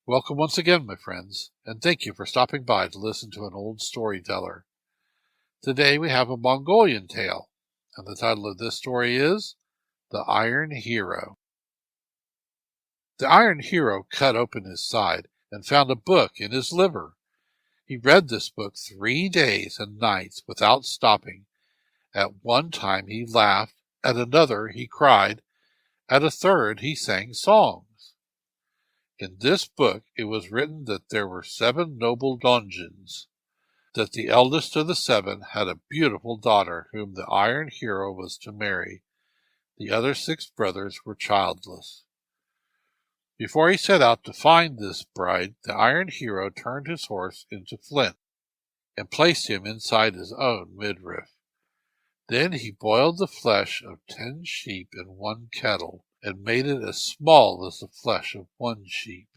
Welcome once again, my friends, and thank you for stopping by to listen to an old storyteller. Today we have a Mongolian tale, and the title of this story is The Iron Hero. The Iron Hero cut open his side and found a book in his liver. He read this book 3 days and nights without stopping. At one time he laughed, at another he cried, at a third he sang songs. In this book it was written that there were 7 noble donjins, that the eldest of the 7 had a beautiful daughter whom the Iron Hero was to marry. The other 6 brothers were childless. Before he set out to find this bride, the Iron Hero turned his horse into flint and placed him inside his own midriff. Then he boiled the flesh of 10 sheep in one kettle and made it as small as the flesh of one sheep.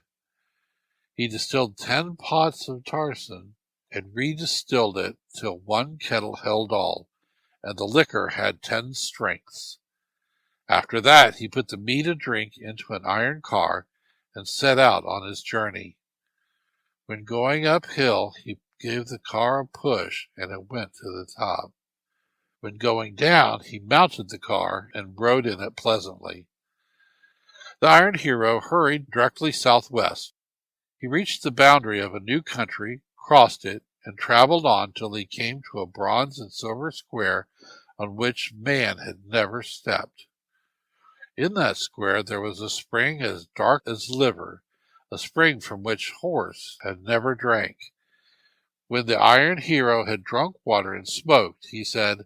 He distilled 10 pots of tarson and redistilled it till one kettle held all, and the liquor had 10 strengths. After that he put the meat and drink into an iron car and set out on his journey. When going uphill, he gave the car a push, and it went to the top. When going down, he mounted the car and rode in it pleasantly. The Iron Hero hurried directly southwest. He reached the boundary of a new country, crossed it, and traveled on till he came to a bronze and silver square on which man had never stepped. In that square there was a spring as dark as liver, a spring from which horse had never drank. When the Iron Hero had drunk water and smoked, he said,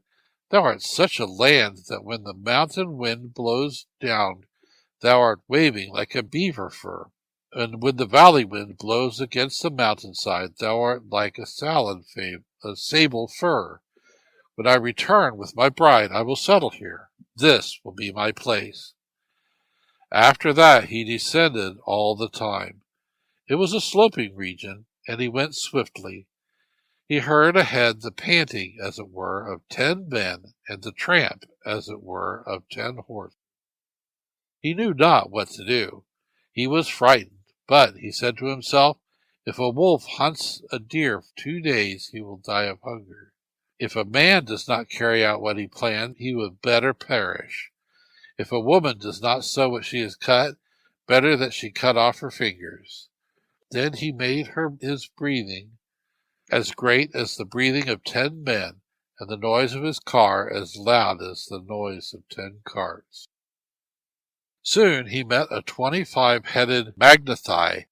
"Thou art such a land that when the mountain wind blows down, thou art waving like a beaver fur. And when the valley wind blows against the mountainside, thou art like a sable fir. When I return with my bride, I will settle here. This will be my place." After that he descended all the time. It was a sloping region, and he went swiftly. He heard ahead the panting, as it were, of 10 men, and the tramp, as it were, of 10 horses. He knew not what to do. He was frightened, but he said to himself, "If a wolf hunts a deer 2 days, he will die of hunger. If a man does not carry out what he planned, he would better perish. If a woman does not sew what she has cut, better that she cut off her fingers." Then he made his breathing as great as the breathing of 10 men, and the noise of his car as loud as the noise of 10 carts. Soon he met a 25-headed magnathai.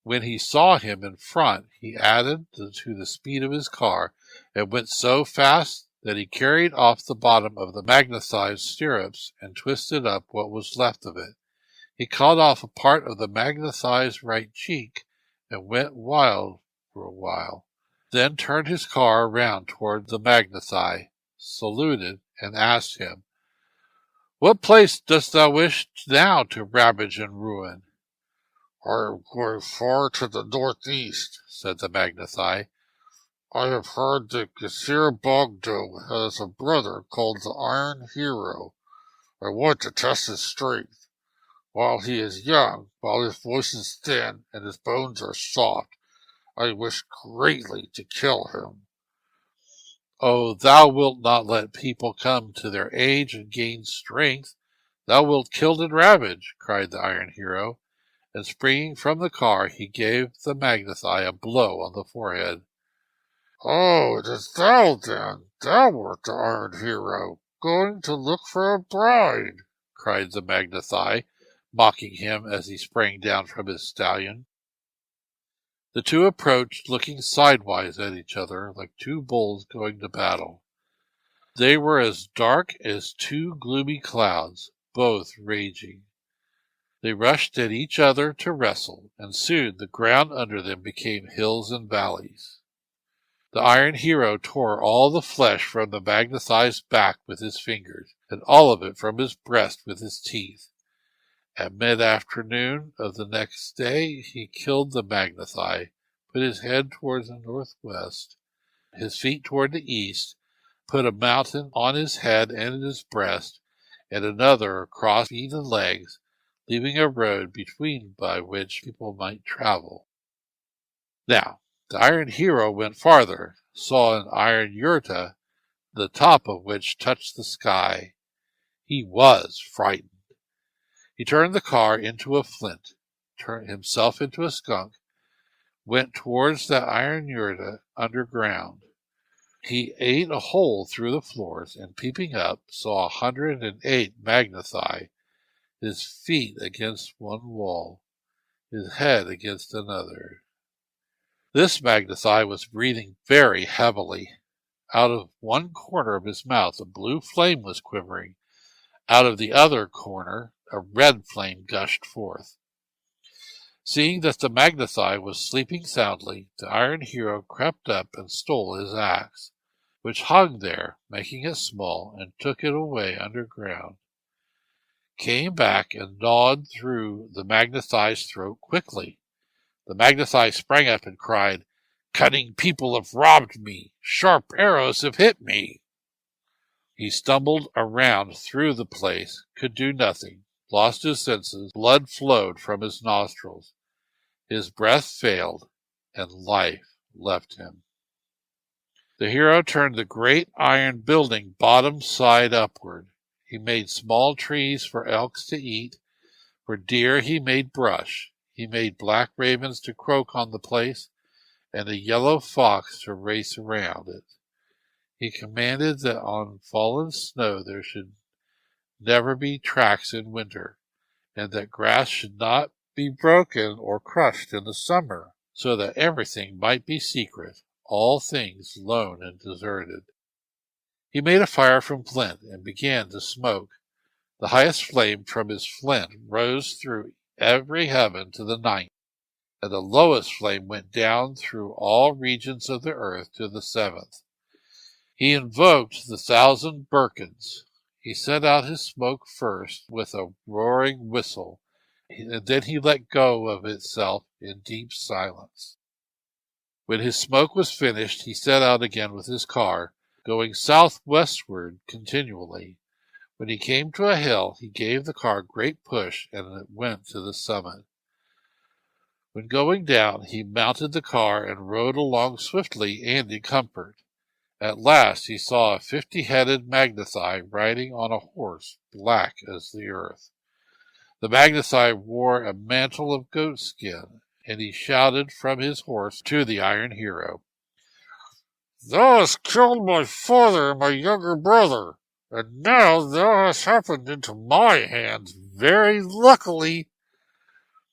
When he saw him in front, he added to the speed of his car, and went so fast that he carried off the bottom of the magnathai's stirrups and twisted up what was left of it. He cut off a part of the magnathai's right cheek and went wild for a while, then turned his car round toward the magnathai, saluted, and asked him, "What place dost thou wish now to ravage and ruin?" "I am going far to the northeast," said the magnathai. "I have heard that Gesir Bogdo has a brother called the Iron Hero. I want to test his strength. While he is young, while his voice is thin, and his bones are soft, I wish greatly to kill him." "Oh, thou wilt not let people come to their age and gain strength. Thou wilt kill and ravage," cried the Iron Hero, and springing from the car, he gave the magnathai a blow on the forehead. "Oh, it is thou then! Thou art the Iron Hero, going to look for a bride!" cried the magnathai, mocking him as he sprang down from his stallion. The two approached, looking sidewise at each other like 2 bulls going to battle. They were as dark as 2 gloomy clouds, both raging. They rushed at each other to wrestle, and soon the ground under them became hills and valleys. The Iron Hero tore all the flesh from the magnathai's back with his fingers, and all of it from his breast with his teeth. At mid-afternoon of the next day he killed the magnathai, put his head towards the northwest, his feet toward the east, put a mountain on his head and his breast, and another across feet and legs, leaving a road between by which people might travel. Now, the Iron Hero went farther, saw an iron yurta, the top of which touched the sky. He was frightened. He turned the car into a flint, turned himself into a skunk, went towards the iron yurta underground. He ate a hole through the floors, and peeping up, saw 108 magnathi, his feet against one wall, his head against another. This magnathi was breathing very heavily. Out of one corner of his mouth a blue flame was quivering. Out of the other corner a red flame gushed forth. Seeing that the magnathi was sleeping soundly, the Iron Hero crept up and stole his axe, which hung there, making it small, and took it away underground. Came back and gnawed through the magnathi's throat quickly. The magnathi sprang up and cried, "Cunning people have robbed me! Sharp arrows have hit me!" He stumbled around through the place, could do nothing, lost his senses, blood flowed from his nostrils. His breath failed, and life left him. The hero turned the great iron building bottom side upward. He made small trees for elks to eat. For deer he made brush. He made black ravens to croak on the place, and a yellow fox to race around it. He commanded that on fallen snow there should never be tracks in winter, and that grass should not be broken or crushed in the summer, so that everything might be secret, all things lone and deserted. He made a fire from flint and began to smoke. The highest flame from his flint rose through every heaven to the ninth, and the lowest flame went down through all regions of the earth to the seventh. He invoked the 1,000 Birkins. He sent out his smoke first with a roaring whistle, and then he let go of itself in deep silence. When his smoke was finished, he set out again with his car, going southwestward continually. When he came to a hill, he gave the car a great push, and it went to the summit. When going down, he mounted the car and rode along swiftly and in comfort. At last he saw a 50-headed magnathi riding on a horse black as the earth. The magnathi wore a mantle of goatskin, and he shouted from his horse to the Iron Hero, "Thou hast killed my father and my younger brother, and now thou hast happened into my hands very luckily."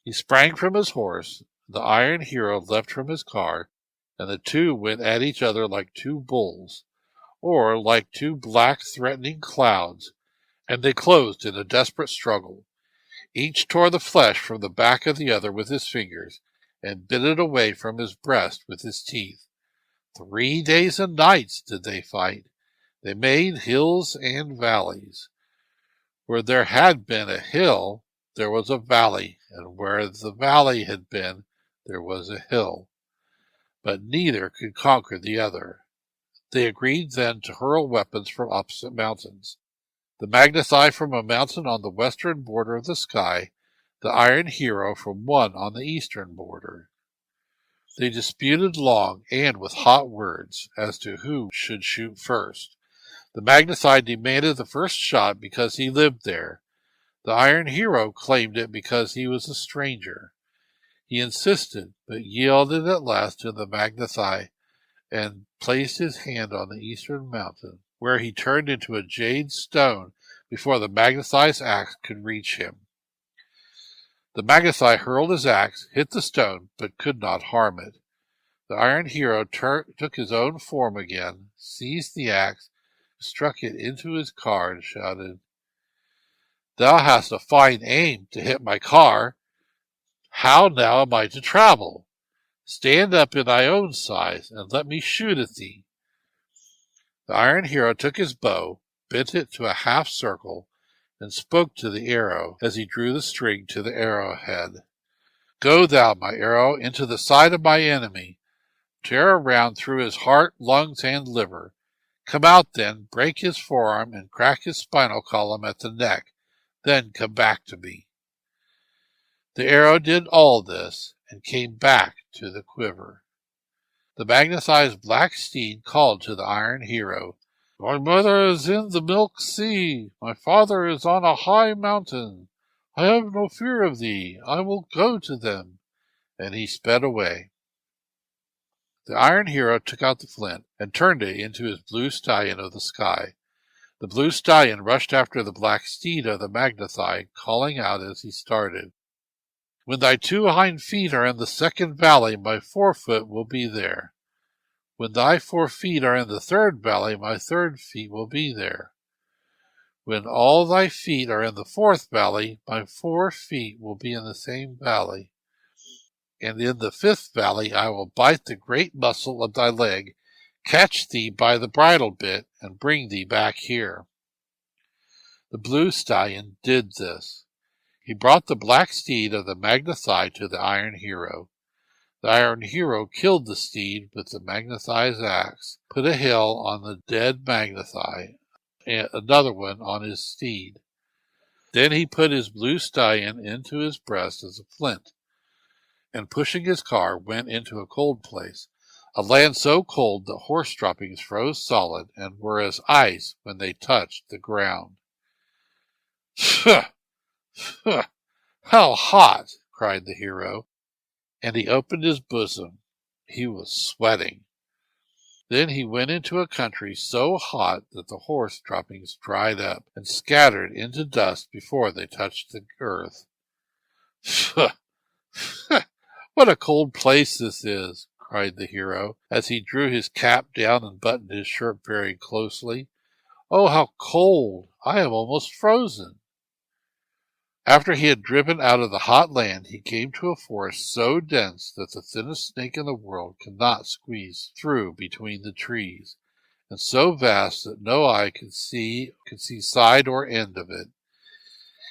He sprang from his horse, the Iron Hero leapt from his car, and the two went at each other like two bulls, or like two black threatening clouds, and they closed in a desperate struggle. Each tore the flesh from the back of the other with his fingers, and bit it away from his breast with his teeth. 3 days and nights did they fight. They made hills and valleys. Where there had been a hill, there was a valley, and where the valley had been, there was a hill. But neither could conquer the other. They agreed then to hurl weapons from opposite mountains. The magnathi from a mountain on the western border of the sky, the Iron Hero from one on the eastern border. They disputed long and with hot words as to who should shoot first. The magnathi demanded the first shot because he lived there. The Iron Hero claimed it because he was a stranger. He insisted, but yielded at last to the magnathi, and placed his hand on the eastern mountain, where he turned into a jade stone before the magnathi's axe could reach him. The magnathi hurled his axe, hit the stone, but could not harm it. The Iron Hero took his own form again, seized the axe, struck it into his car, and shouted, "Thou hast a fine aim to hit my car. How now am I to travel? Stand up in thy own size, and let me shoot at thee." The Iron Hero took his bow, bent it to a half circle, and spoke to the arrow as he drew the string to the arrowhead. "Go thou, my arrow, into the side of my enemy. Tear around through his heart, lungs, and liver. Come out then, break his forearm, and crack his spinal column at the neck. Then come back to me." The arrow did all this and came back to the quiver. The magnetized black steed called to the iron hero, "My mother is in the milk sea. My father is on a high mountain. I have no fear of thee. I will go to them." And he sped away. The iron hero took out the flint and turned it into his blue stallion of the sky. The blue stallion rushed after the black steed of the magnetai, calling out as he started, "When thy 2 hind feet are in the 2nd valley, my 4-foot will be there. When thy 4 feet are in the 3rd valley, my 3rd feet will be there. When all thy feet are in the 4th valley, my 4 feet will be in the same valley. And in the 5th valley I will bite the great muscle of thy leg, catch thee by the bridle bit, and bring thee back here." The blue stallion did this. He brought the black steed of the magnetai to the iron hero. The iron hero killed the steed with the magnetai's axe, put a hill on the dead magnetai, and another one on his steed. Then he put his blue stallion into his breast as a flint, and pushing his car went into a cold place, a land so cold that horse droppings froze solid and were as ice when they touched the ground. "Phew! Phew! How hot!" cried the hero, and he opened his bosom. He was sweating. Then he went into a country so hot that the horse droppings dried up and scattered into dust before they touched the earth. "Phew! Phew! What a cold place this is!" cried the hero, as he drew his cap down and buttoned his shirt very closely. "Oh, how cold! I am almost frozen." After he had driven out of the hot land, he came to a forest so dense that the thinnest snake in the world could not squeeze through between the trees, and so vast that no eye could see side or end of it.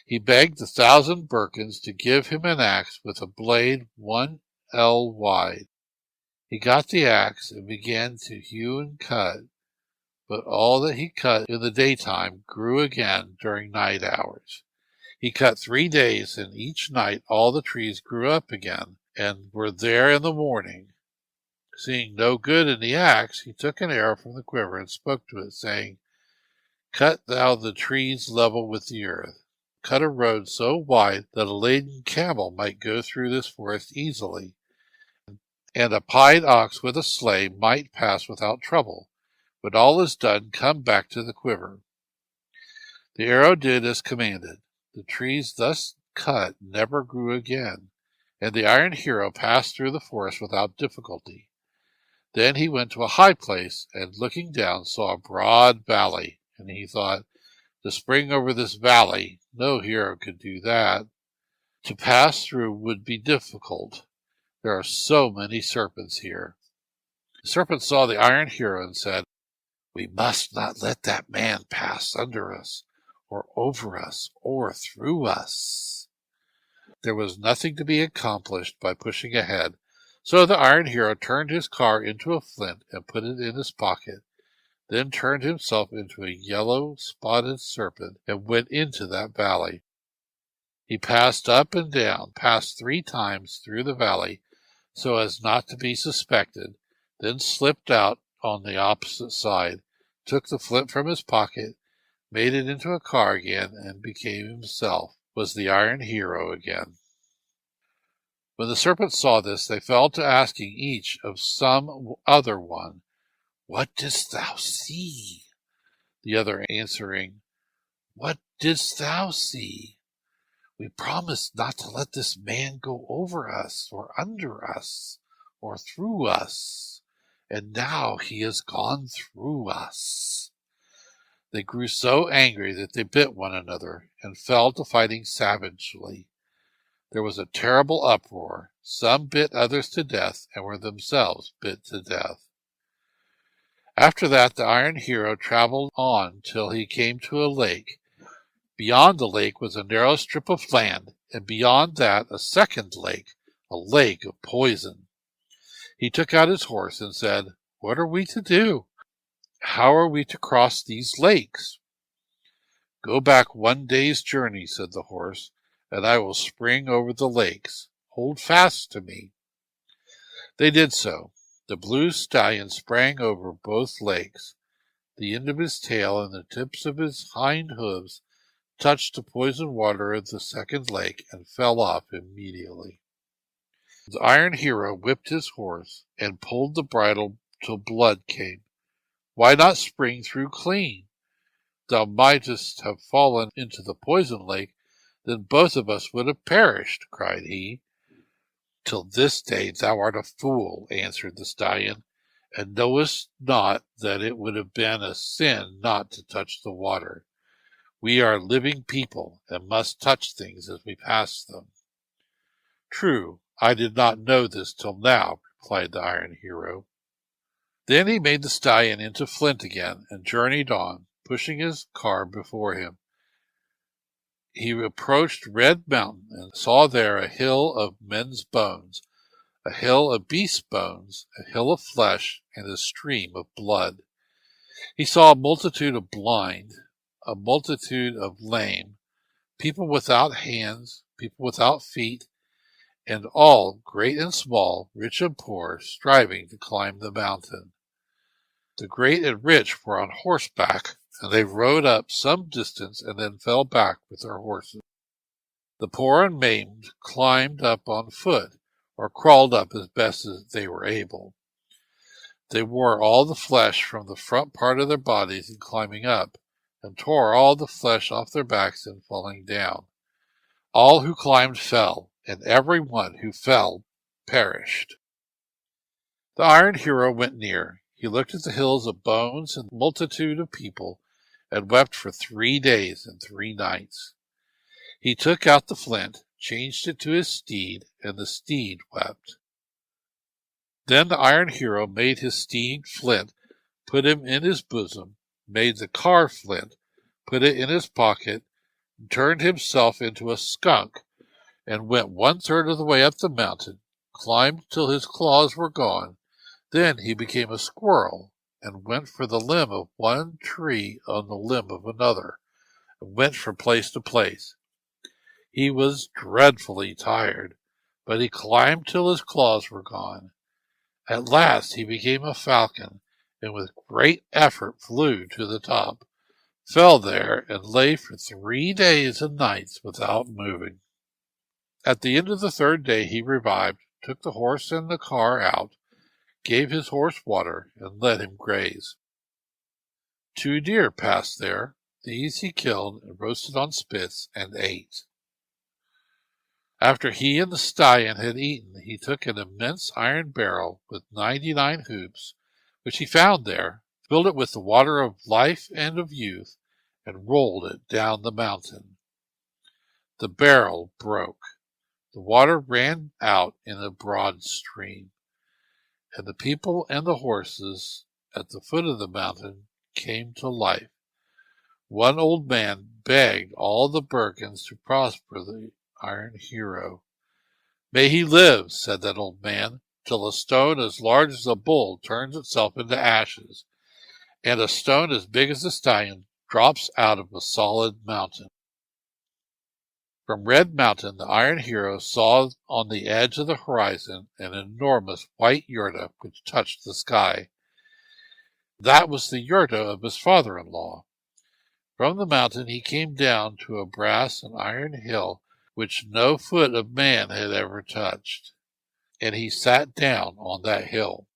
He begged 1,000 Birkins to give him an axe with a blade 1 ell wide. He got the axe and began to hew and cut, but all that he cut in the daytime grew again during night hours. He cut 3 days, and each night all the trees grew up again, and were there in the morning. Seeing no good in the axe, he took an arrow from the quiver and spoke to it, saying, "Cut thou the trees level with the earth. Cut a road so wide that a laden camel might go through this forest easily, and a pied ox with a sleigh might pass without trouble. When all is done, come back to the quiver." The arrow did as commanded. The trees thus cut never grew again, and the iron hero passed through the forest without difficulty. Then he went to a high place, and looking down saw a broad valley, and he thought, "To spring over this valley, no hero could do that. To pass through would be difficult. There are so many serpents here." The serpent saw the iron hero and said, "We must not let that man pass under us, or over us, or through us." There was nothing to be accomplished by pushing ahead, so the iron hero turned his car into a flint and put it in his pocket, then turned himself into a yellow spotted serpent and went into that valley. He passed up and down, passed 3 times through the valley so as not to be suspected, then slipped out on the opposite side, took the flint from his pocket, made it into a car again, and became himself, was the iron hero again. When the serpents saw this, they fell to asking each of some other one, "What didst thou see?" The other answering, "What didst thou see? We promised not to let this man go over us, or under us, or through us, and now he has gone through us." They grew so angry that they bit one another and fell to fighting savagely. There was a terrible uproar. Some bit others to death and were themselves bit to death. After that, the iron hero traveled on till he came to a lake. Beyond the lake was a narrow strip of land, and beyond that a second lake, a lake of poison. He took out his horse and said, "What are we to do? How are we to cross these lakes?" "Go back 1 day's journey," said the horse, and I will spring over the lakes. Hold fast to me." They did so. The blue stallion sprang over both lakes. The end of his tail and the tips of his hind hooves touched the poisoned water of the second lake and fell off immediately. The Iron Hero whipped his horse and pulled the bridle till blood came. "Why not spring through clean? Thou mightest have fallen into the poison lake, then both of us would have perished," cried he. "Till this day thou art a fool," answered the stallion, "and knowest not that it would have been a sin not to touch the water. We are living people, and must touch things as we pass them." "True, I did not know this till now," replied the Iron Hero. Then he made the stallion into flint again, and journeyed on, pushing his car before him. He approached Red Mountain, and saw there a hill of men's bones, a hill of beasts' bones, a hill of flesh, and a stream of blood. He saw a multitude of blind, a multitude of lame, people without hands, people without feet, and all, great and small, rich and poor, striving to climb the mountain. The great and rich were on horseback, and they rode up some distance and then fell back with their horses. The poor and maimed climbed up on foot, or crawled up as best as they were able. They wore all the flesh from the front part of their bodies in climbing up, and tore all the flesh off their backs in falling down. All who climbed fell, and every one who fell perished. The Iron Hero went near. He looked at the hills of bones and the multitude of people, and wept for 3 days and 3 nights. He took out the flint, changed it to his steed, and the steed wept. Then the Iron Hero made his steed Flint, put him in his bosom, made the car Flint, put it in his pocket, turned himself into a skunk, and went 1/3 of the way up the mountain, climbed till his claws were gone. Then he became a squirrel, and went for the limb of one tree on the limb of another, and went from place to place. He was dreadfully tired, but he climbed till his claws were gone. At last he became a falcon, and with great effort flew to the top, fell there, and lay for 3 days and nights without moving. At the end of the 3rd day he revived, took the horse and the car out, gave his horse water, and let him graze. 2 deer passed there. These he killed and roasted on spits and ate. After he and the stallion had eaten, he took an immense iron barrel with 99 hoops, which he found there, filled it with the water of life and of youth, and rolled it down the mountain. The barrel broke. The water ran out in a broad stream, and the people and the horses at the foot of the mountain came to life. One old man begged all the Birkins to prosper the Iron Hero. "May he live," said that old man, "till a stone as large as a bull turns itself into ashes, and a stone as big as a stallion drops out of a solid mountain." From Red Mountain the Iron Hero saw on the edge of the horizon an enormous white yurta which touched the sky. That was the yurta of his father-in-law. From the mountain he came down to a brass and iron hill which no foot of man had ever touched, and he sat down on that hill.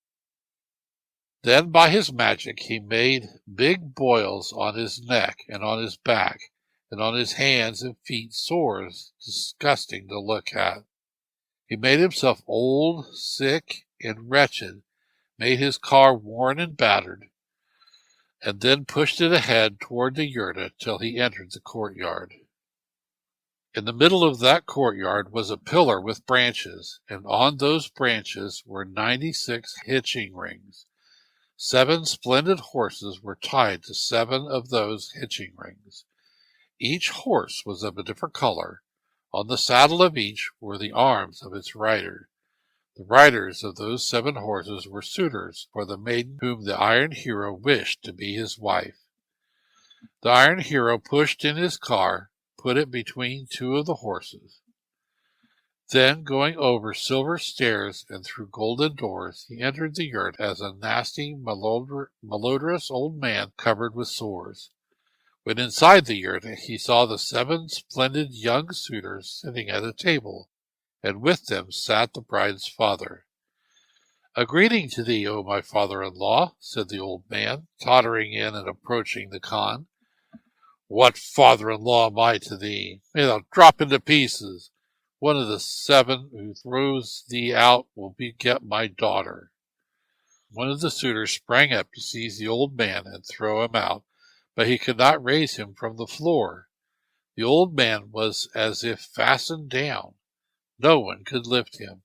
Then by his magic he made big boils on his neck and on his back, and on his hands and feet sores disgusting to look at. He made himself old, sick, and wretched, made his car worn and battered, and then pushed it ahead toward the yurta till he entered the courtyard. In the middle of that courtyard was a pillar with branches, and on those branches were 96 hitching rings. 7 splendid horses were tied to 7 of those hitching rings. Each horse was of a different color. On the saddle of each were the arms of its rider. The riders of those 7 horses were suitors for the maiden whom the Iron Hero wished to be his wife. The Iron Hero pushed in his car, put it between two of the horses. Then, going over silver stairs and through golden doors, he entered the yurt as a nasty, malodorous old man covered with sores. When inside the yurt, he saw the 7 splendid young suitors sitting at a table, and with them sat the bride's father. "A greeting to thee, O my father-in-law," said the old man, tottering in and approaching the Khan. "What father-in-law am I to thee? May thou drop into pieces. One of the 7 who throws thee out will beget my daughter." One of the suitors sprang up to seize the old man and throw him out, but he could not raise him from the floor. The old man was as if fastened down. No one could lift him.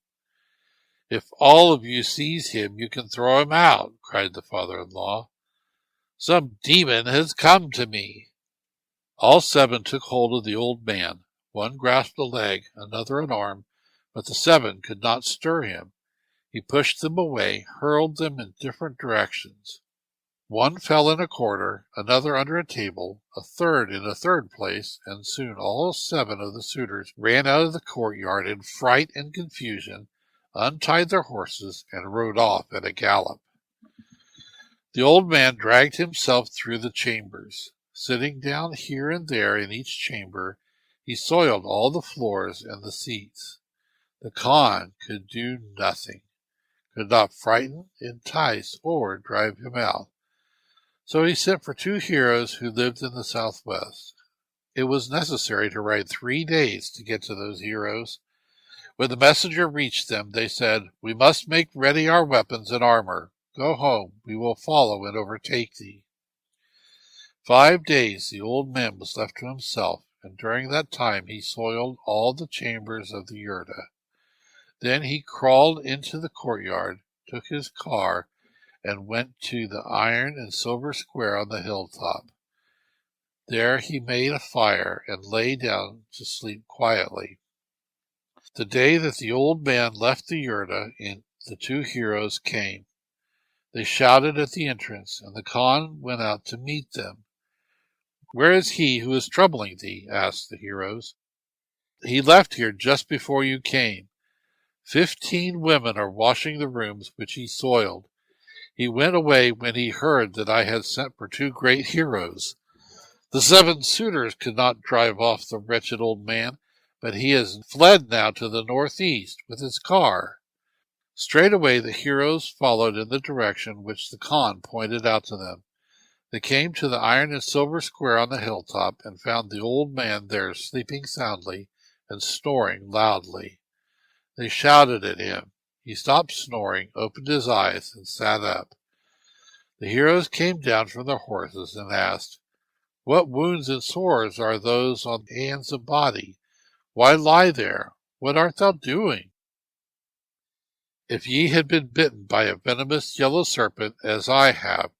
"If all of you seize him, you can throw him out," cried the father-in-law. "Some demon has come to me." All 7 took hold of the old man. One grasped a leg, another an arm, but the 7 could not stir him. He pushed them away, hurled them in different directions. One fell in a corner, another under a table, a third in a third place, and soon all 7 of the suitors ran out of the courtyard in fright and confusion, untied their horses, and rode off at a gallop. The old man dragged himself through the chambers. Sitting down here and there in each chamber, he soiled all the floors and the seats. The Khan could do nothing, could not frighten, entice, or drive him out. So he sent for 2 heroes who lived in the southwest. It was necessary to ride 3 days to get to those heroes. When the messenger reached them, they said, "We must make ready our weapons and armor. Go home, we will follow and overtake thee." 5 days the old man was left to himself, and during that time he soiled all the chambers of the yurta. Then he crawled into the courtyard, took his car, and went to the iron and silver square on the hilltop. There he made a fire and lay down to sleep quietly. The day that the old man left the yurta, the 2 heroes came. They shouted at the entrance, and the Khan went out to meet them. "Where is he who is troubling thee?" asked the heroes. "He left here just before you came. 15 women are washing the rooms which he soiled. He went away when he heard that I had sent for 2 great heroes. The 7 suitors could not drive off the wretched old man, but he has fled now to the northeast with his car." Straightway the heroes followed in the direction which the Khan pointed out to them. They came to the iron and silver square on the hilltop and found the old man there sleeping soundly and snoring loudly. They shouted at him. He stopped snoring, opened his eyes, and sat up. The heroes came down from their horses and asked, "What wounds and sores are those on hands and body? Why lie there? What art thou doing?" "If ye had been bitten by a venomous yellow serpent, as I have,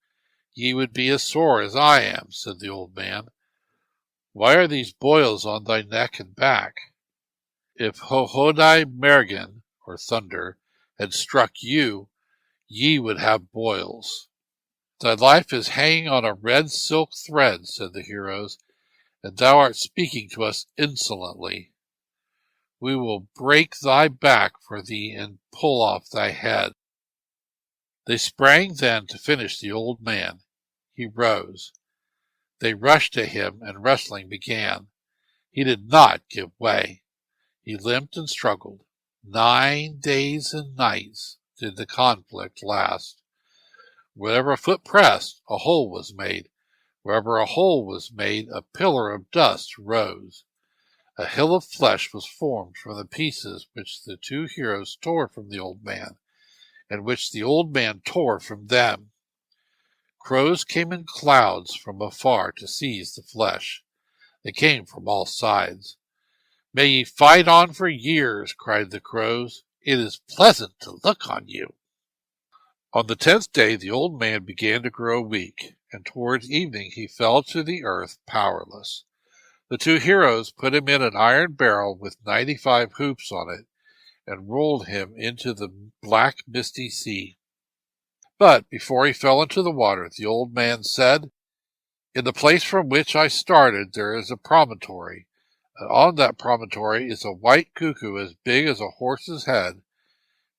ye would be as sore as I am," said the old man. "Why are these boils on thy neck and back? If Hohodai Mergen, or thunder, had struck you, ye would have boils." "Thy life is hanging on a red silk thread," said the heroes, "and thou art speaking to us insolently. We will break thy back for thee and pull off thy head." They sprang then to finish the old man. He rose. They rushed to him, and wrestling began. He did not give way. He limped and struggled. 9 days and nights did the conflict last. Wherever a foot pressed, a hole was made. Wherever a hole was made, a pillar of dust rose. A hill of flesh was formed from the pieces which the 2 heroes tore from the old man, and which the old man tore from them. Crows came in clouds from afar to seize the flesh. They came from all sides. "May ye fight on for years," cried the crows. "It is pleasant to look on you." On the 10th day the old man began to grow weak, and towards evening he fell to the earth powerless. The 2 heroes put him in an iron barrel with 95 hoops on it, and rolled him into the black misty sea. But before he fell into the water, the old man said, "In the place from which I started there is a promontory. And on that promontory is a white cuckoo as big as a horse's head.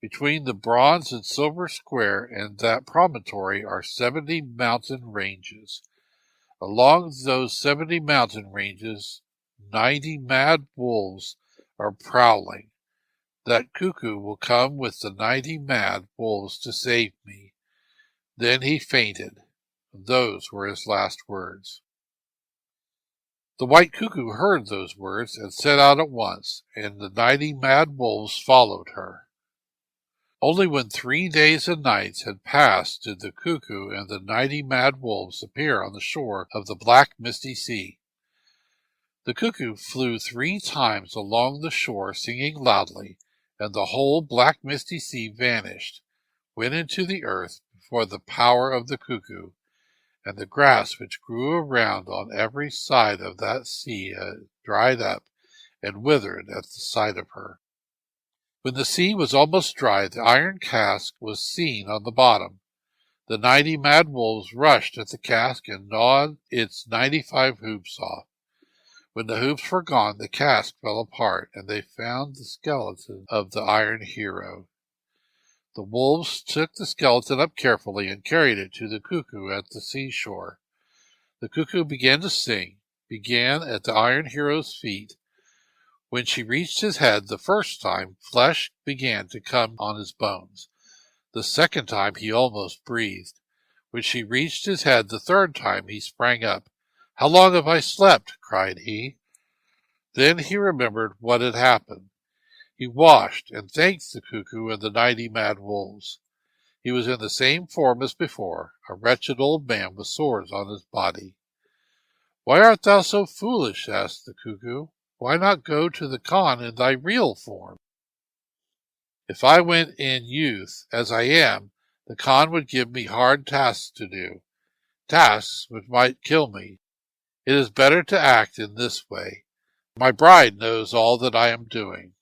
Between the bronze and silver square and that promontory are 70 mountain ranges. Along those 70 mountain ranges, 90 mad wolves are prowling. That cuckoo will come with the 90 mad wolves to save me. Then he fainted. Those were his last words. The white cuckoo heard those words and set out at once, and the 90 mad wolves followed her. Only when 3 days and nights had passed did the cuckoo and the 90 mad wolves appear on the shore of the black misty sea. The cuckoo flew 3 times along the shore singing loudly, and the whole black misty sea vanished, went into the earth before the power of the cuckoo, and the grass which grew around on every side of that sea dried up and withered at the sight of her. When the sea was almost dry, the iron cask was seen on the bottom. The 90 mad wolves rushed at the cask and gnawed its 95 hoops off. When the hoops were gone, the cask fell apart, and they found the skeleton of the iron hero. The wolves took the skeleton up carefully and carried it to the cuckoo at the seashore. The cuckoo began to sing, began at the iron hero's feet. When she reached his head the first time, flesh began to come on his bones. The second time he almost breathed. When she reached his head the third time, he sprang up. "How long have I slept?" cried he. Then he remembered what had happened. He washed and thanked the cuckoo and the 90 mad wolves. He was in the same form as before, a wretched old man with sores on his body. "Why art thou so foolish?" asked the cuckoo. "Why not go to the Khan in thy real form? If I went in youth, as I am, the Khan would give me hard tasks to do, tasks which might kill me. It is better to act in this way. My bride knows all that I am doing."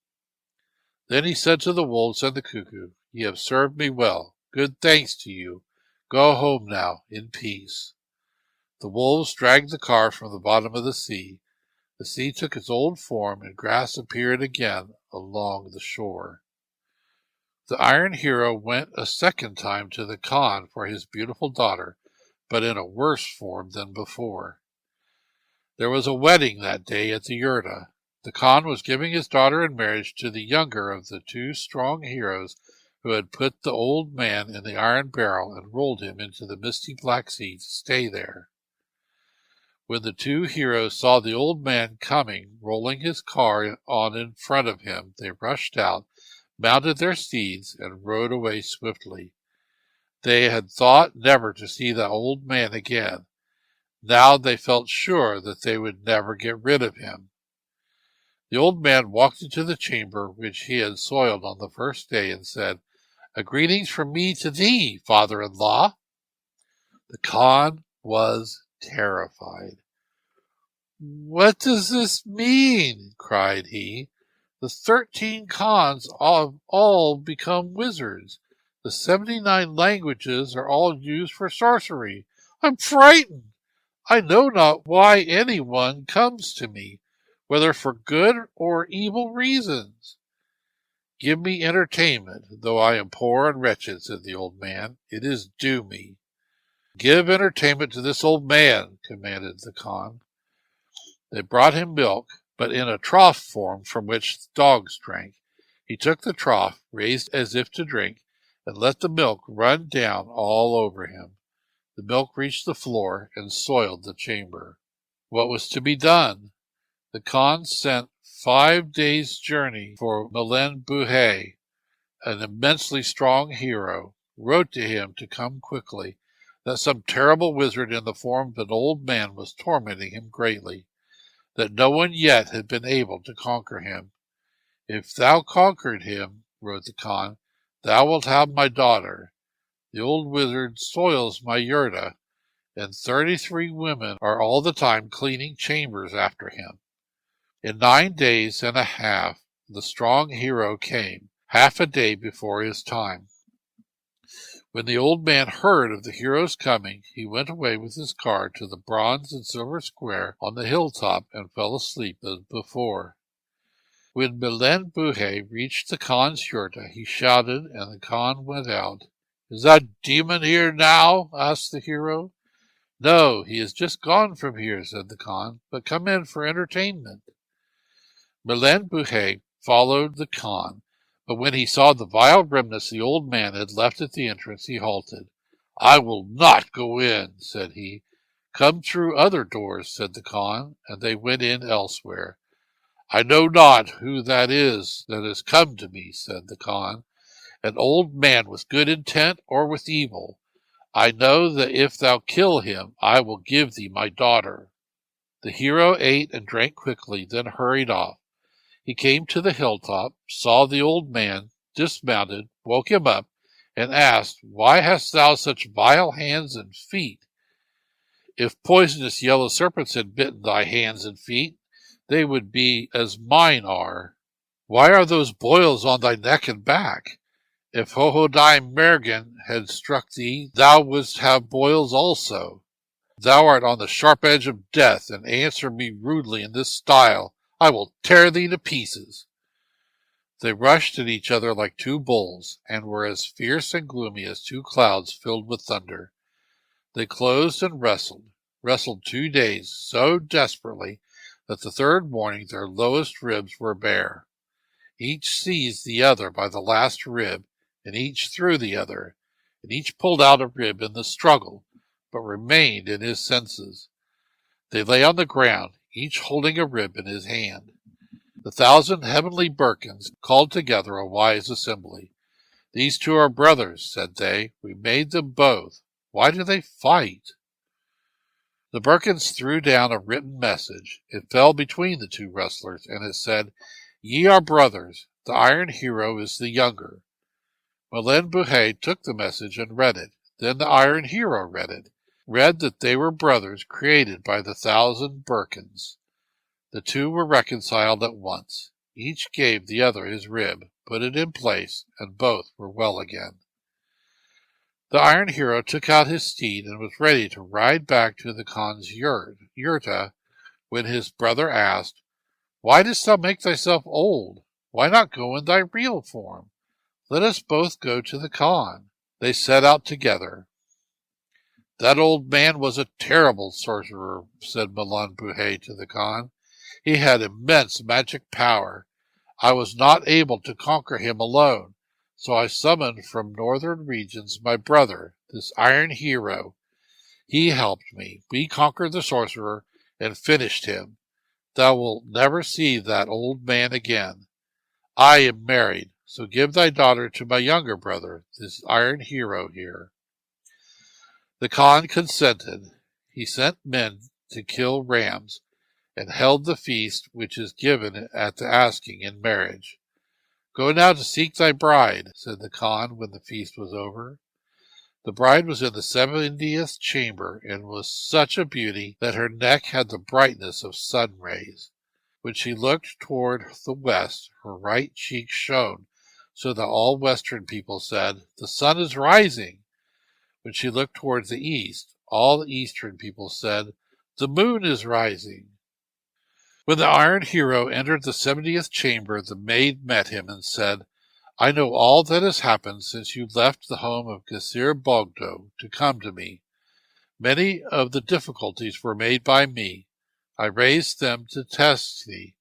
Then he said to the wolves and the cuckoo, "Ye have served me well. Good thanks to you. Go home now, in peace." The wolves dragged the car from the bottom of the sea. The sea took its old form, and grass appeared again along the shore. The iron hero went a second time to the Khan for his beautiful daughter, but in a worse form than before. There was a wedding that day at the yurta. The Khan was giving his daughter in marriage to the younger of the 2 strong heroes who had put the old man in the iron barrel and rolled him into the misty black sea to stay there. When the 2 heroes saw the old man coming, rolling his car on in front of him, they rushed out, mounted their steeds, and rode away swiftly. They had thought never to see the old man again. Now they felt sure that they would never get rid of him. The old man walked into the chamber which he had soiled on the first day and said, "A greeting from me to thee, father-in-law." The Khan was terrified. "What does this mean?" cried he. "The 13 Khans have all become wizards. The 79 languages are all used for sorcery. I'm frightened. I know not why anyone comes to me, whether for good or evil reasons." "Give me entertainment, though I am poor and wretched," said the old man. "It is due me." "Give entertainment to this old man," commanded the Khan. They brought him milk, but in a trough form from which dogs drank. He took the trough, raised as if to drink, and let the milk run down all over him. The milk reached the floor and soiled the chamber. What was to be done? The Khan sent 5 days' journey for Malen Buhay, an immensely strong hero, wrote to him to come quickly, that some terrible wizard in the form of an old man was tormenting him greatly, that no one yet had been able to conquer him. "If thou conquered him," wrote the Khan, "thou wilt have my daughter. The old wizard soils my yurta, and 33 women are all the time cleaning chambers after him." In 9 days and a half the strong hero came, half a day before his time. When the old man heard of the hero's coming, he went away with his car to the bronze and silver square on the hilltop and fell asleep as before. When Milen Buhe reached the Khan's yurta, he shouted, and the Khan went out. "Is that demon here now?" asked the hero. "No, he has just gone from here," said the Khan, "but come in for entertainment." Milen Buhe followed the Khan, but when he saw the vile remnants the old man had left at the entrance, he halted. "I will not go in," said he. "Come through other doors," said the Khan, and they went in elsewhere. "I know not who that is that has come to me," said the Khan, "an old man with good intent or with evil. I know that if thou kill him, I will give thee my daughter." The hero ate and drank quickly, then hurried off. He came to the hilltop, saw the old man, dismounted, woke him up, and asked, "Why hast thou such vile hands and feet?" "If poisonous yellow serpents had bitten thy hands and feet, they would be as mine are." "Why are those boils on thy neck and back?" "If Hohodai Mergen had struck thee, thou wouldst have boils also." "Thou art on the sharp edge of death, and answer me rudely in this style. I will tear thee to pieces." They rushed at each other like two bulls, and were as fierce and gloomy as two clouds filled with thunder. They closed and wrestled 2 days so desperately that the third morning their lowest ribs were bare. Each seized the other by the last rib, and each threw the other, and each pulled out a rib in the struggle, but remained in his senses. They lay on the ground, each holding a rib in his hand. The 1,000 heavenly Birkins called together a wise assembly. "These two are brothers," said they. "We made them both. Why do they fight?" The Birkins threw down a written message. It fell between the two wrestlers, and it said, "Ye are brothers. The Iron Hero is the younger." Milen Buhe took the message and read it. Then the Iron Hero read that they were brothers created by the 1,000 Birkins. The two were reconciled at once. Each gave the other his rib, put it in place, and both were well again. The Iron Hero took out his steed and was ready to ride back to the Khan's yurta when his brother asked, "Why dost thou make thyself old? Why not go in thy real form? Let us both go to the Khan." They set out together. "That old man was a terrible sorcerer," said Milen Buhe to the Khan. "He had immense magic power. I was not able to conquer him alone, so I summoned from northern regions my brother, this Iron Hero. He helped me. We conquered the sorcerer and finished him. Thou wilt never see that old man again. I am married, so give thy daughter to my younger brother, this Iron Hero here." The Khan consented. He sent men to kill rams, and held the feast which is given at the asking in marriage. "Go now to seek thy bride," said the Khan when the feast was over. The bride was in the 70th chamber, and was such a beauty that her neck had the brightness of sun rays. When she looked toward the west, her right cheek shone, so that all western people said, "The sun is rising." When she looked toward the east, all the eastern people said, "The moon is rising." When the Iron Hero entered the 70th chamber, the maid met him and said, "I know all that has happened since you left the home of Gesir Bogdo to come to me. Many of the difficulties were made by me. I raised them to test thee,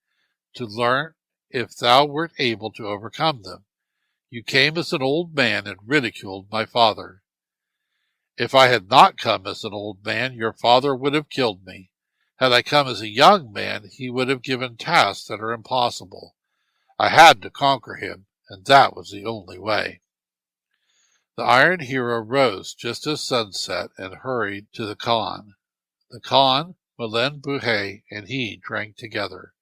to learn if thou wert able to overcome them. You came as an old man and ridiculed my father. If I had not come as an old man, your father would have killed me. Had I come as a young man, he would have given tasks that are impossible. I had to conquer him, and that was the only way." The Iron Hero rose just as sunset and hurried to the Khan. The Khan, Milen Buhe, and he drank together.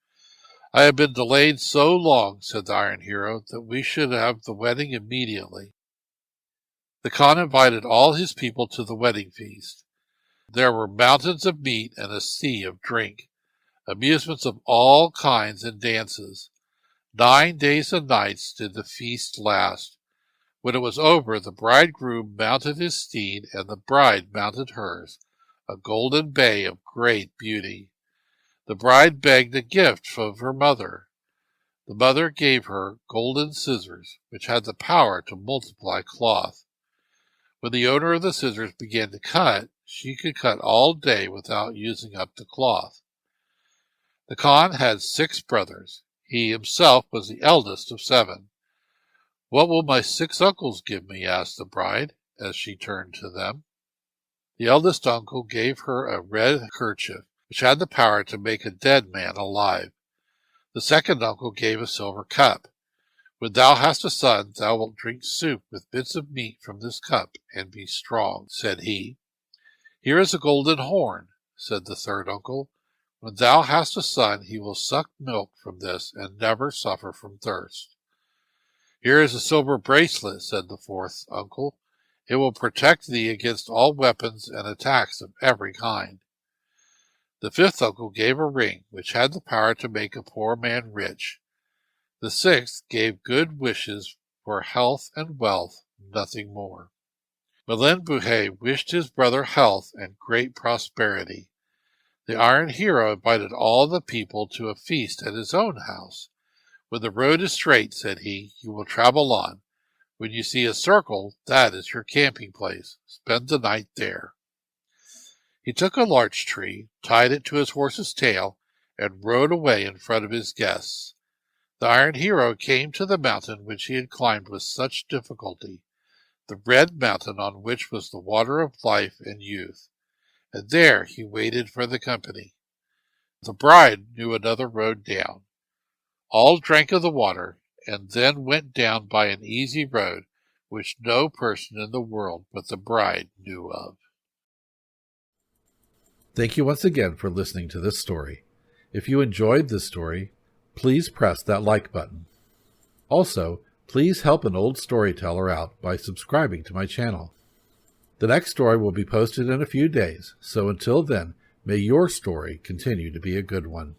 "I have been delayed so long," said the Iron Hero, "that we should have the wedding immediately." The Khan invited all his people to the wedding feast. There were mountains of meat and a sea of drink, amusements of all kinds and dances. 9 days and nights did the feast last. When it was over, the bridegroom mounted his steed, and the bride mounted hers, a golden bay of great beauty. The bride begged a gift of her mother. The mother gave her golden scissors, which had the power to multiply cloth. When the owner of the scissors began to cut, she could cut all day without using up the cloth. The Khan had 6 brothers. He himself was the eldest of 7. "What will my 6 uncles give me?" asked the bride, as she turned to them. The eldest uncle gave her a red kerchief, which had the power to make a dead man alive. The second uncle gave a silver cup. "When thou hast a son, thou wilt drink soup with bits of meat from this cup, and be strong," said he. "Here is a golden horn," said the third uncle. "When thou hast a son, he will suck milk from this, and never suffer from thirst." "Here is a silver bracelet," said the fourth uncle. "It will protect thee against all weapons and attacks of every kind." The fifth uncle gave a ring, which had the power to make a poor man rich. The sixth gave good wishes for health and wealth, nothing more. Malin Buhe wished his brother health and great prosperity. The Iron Hero invited all the people to a feast at his own house. "When the road is straight," said he, "you will travel on. When you see a circle, that is your camping place. Spend the night there." He took a larch tree, tied it to his horse's tail, and rode away in front of his guests. The Iron Hero came to the mountain which he had climbed with such difficulty, the red mountain on which was the water of life and youth, and there he waited for the company. The bride knew another road down. All drank of the water, and then went down by an easy road which no person in the world but the bride knew of. Thank you once again for listening to this story. If you enjoyed this story, please press that like button. Also, please help an old storyteller out by subscribing to my channel. The next story will be posted in a few days, so until then, may your story continue to be a good one.